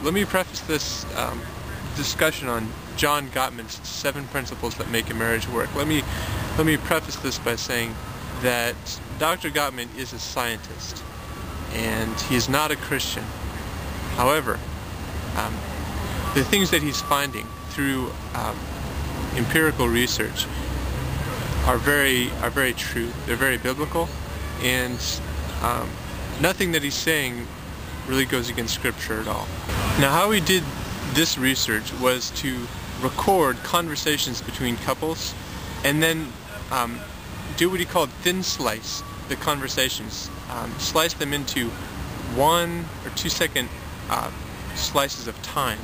let me preface this discussion on John Gottman's 7 principles that make a marriage work. Let me preface this by saying that Dr. Gottman is a scientist, and he is not a Christian. However, the things that he's finding through empirical research are very true. They're very biblical, and nothing that he's saying really goes against Scripture at all. Now, how he did this research was to record conversations between couples, and then do what he called thin slice the conversations. Slice them into 1 or 2 second slices of time,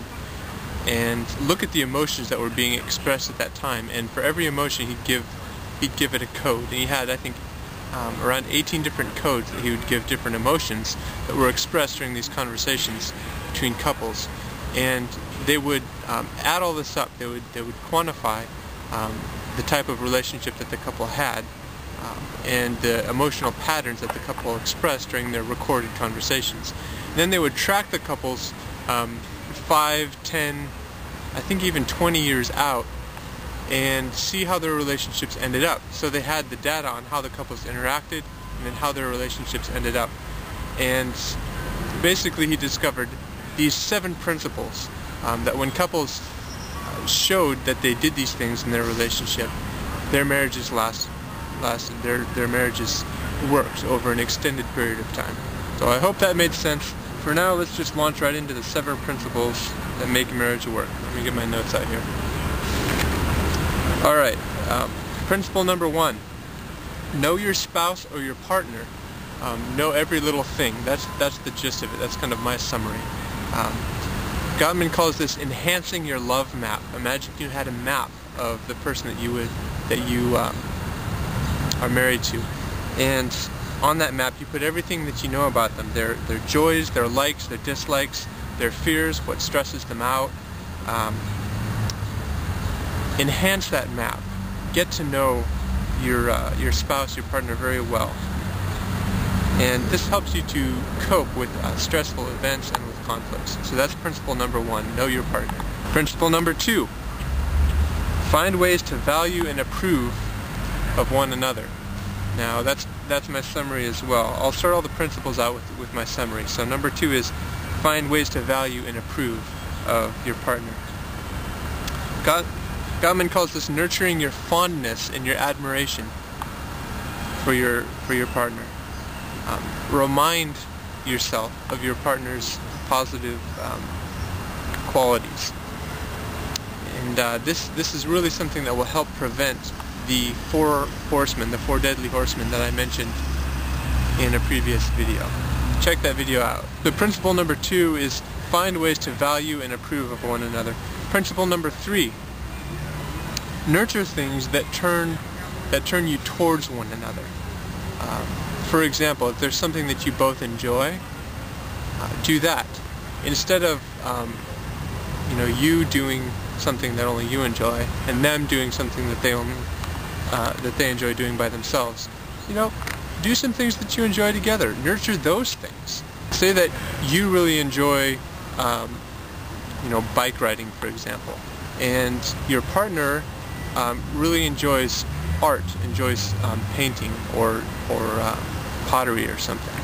and look at the emotions that were being expressed at that time. And for every emotion, he'd give it a code. And he had, I think, around 18 different codes that he would give different emotions that were expressed during these conversations between couples. And they would add all this up. They would quantify the type of relationship that the couple had, and the emotional patterns that the couple expressed during their recorded conversations. And then they would track the couples 5, 10, I think even 20 years out, and see how their relationships ended up. So they had the data on how the couples interacted and then how their relationships ended up. And basically he discovered these 7 principles that when couples showed that they did these things in their relationship, their marriages lasted, their marriages worked over an extended period of time. So I hope that made sense. For now, let's just launch right into the 7 principles that make a marriage work. Let me get my notes out here. Alright, principle number 1. Know your spouse or your partner. Know every little thing. That's the gist of it. That's kind of my summary. Gottman calls this enhancing your love map. Imagine you had a map of the person that you are married to, and on that map you put everything that you know about them, their joys, their likes, their dislikes, their fears, what stresses them out. Enhance that map. Get to know your spouse, your partner very well, and this helps you to cope with stressful events and with conflicts. So that's principle number 1, know your partner. Principle number 2, find ways to value and approve of one another. Now that's my summary as well. I'll start all the principles out with my summary. So number 2 is find ways to value and approve of your partner. Gottman calls this nurturing your fondness and your admiration for your partner. Remind yourself of your partner's positive qualities, and this is really something that will help prevent the 4 horsemen, the 4 deadly horsemen that I mentioned in a previous video. Check that video out. The principle number 2 is find ways to value and approve of one another. Principle number 3, nurture things that turn you towards one another. For example, if there's something that you both enjoy, do that. Instead of you doing something that only you enjoy and them doing something that they enjoy doing by themselves. Do some things that you enjoy together. Nurture those things. Say that you really enjoy bike riding, for example, and your partner really enjoys art, enjoys painting or pottery or something,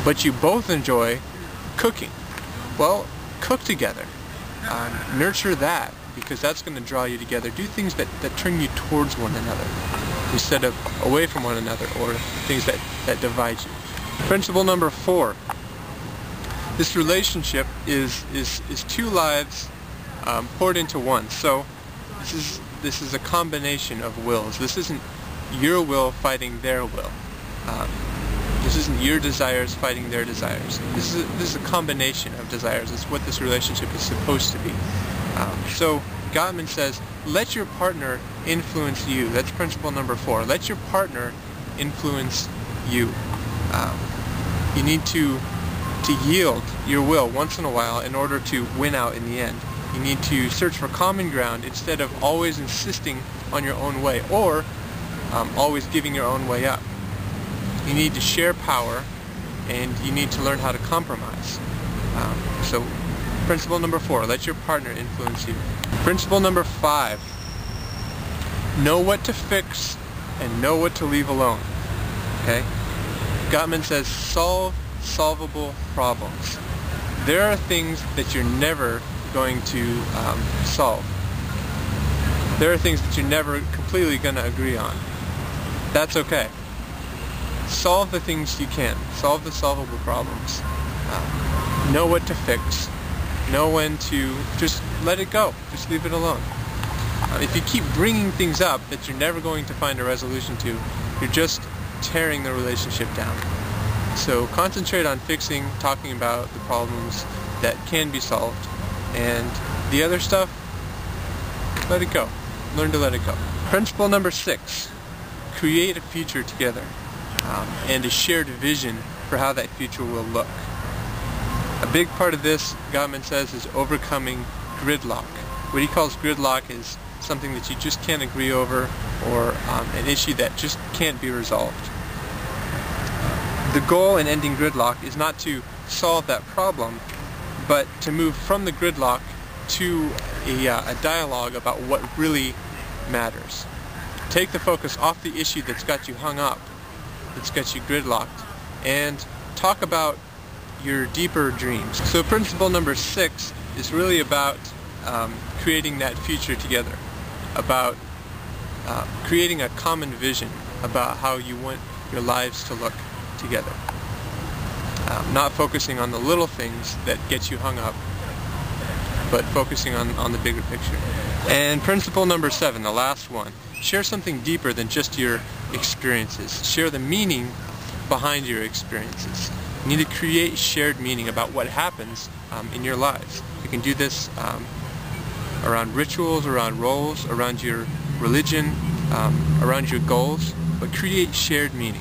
but you both enjoy cooking. Well, cook together. Nurture that, because that's going to draw you together. Do things that turn you towards one another instead of away from one another, or things that divide you. Principle number 4. This relationship is 2 lives poured into one. So this is a combination of wills. This isn't your will fighting their will. This isn't your desires fighting their desires. This is a combination of desires. It's what this relationship is supposed to be. So Gottman says, let your partner influence you. That's principle number 4. Let your partner influence you. You need to yield your will once in a while in order to win out in the end. You need to search for common ground instead of always insisting on your own way, or always giving your own way up. You need to share power, and you need to learn how to compromise. So Principle number 4, let your partner influence you. Principle number 5, know what to fix and know what to leave alone. Okay? Gottman says solve solvable problems. There are things that you're never going to solve. There are things that you're never completely going to agree on. That's okay. Solve the things you can. Solve the solvable problems. Know what to fix. Know when to just let it go. Just leave it alone. If you keep bringing things up that you're never going to find a resolution to, you're just tearing the relationship down. So concentrate on fixing, talking about the problems that can be solved, and the other stuff, let it go. Learn to let it go. Principle number 6, create a future together, and a shared vision for how that future will look. A big part of this, Gottman says, is overcoming gridlock. What he calls gridlock is something that you just can't agree over, or an issue that just can't be resolved. The goal in ending gridlock is not to solve that problem, but to move from the gridlock to a dialogue about what really matters. Take the focus off the issue that's got you hung up, that's got you gridlocked, and talk about your deeper dreams. So principle number 6 is really about creating that future together, about creating a common vision about how you want your lives to look together. Not focusing on the little things that get you hung up, but focusing on the bigger picture. And principle number 7, the last one, share something deeper than just your experiences. Share the meaning behind your experiences. You need to create shared meaning about what happens in your lives. You can do this around rituals, around roles, around your religion, around your goals, but create shared meaning.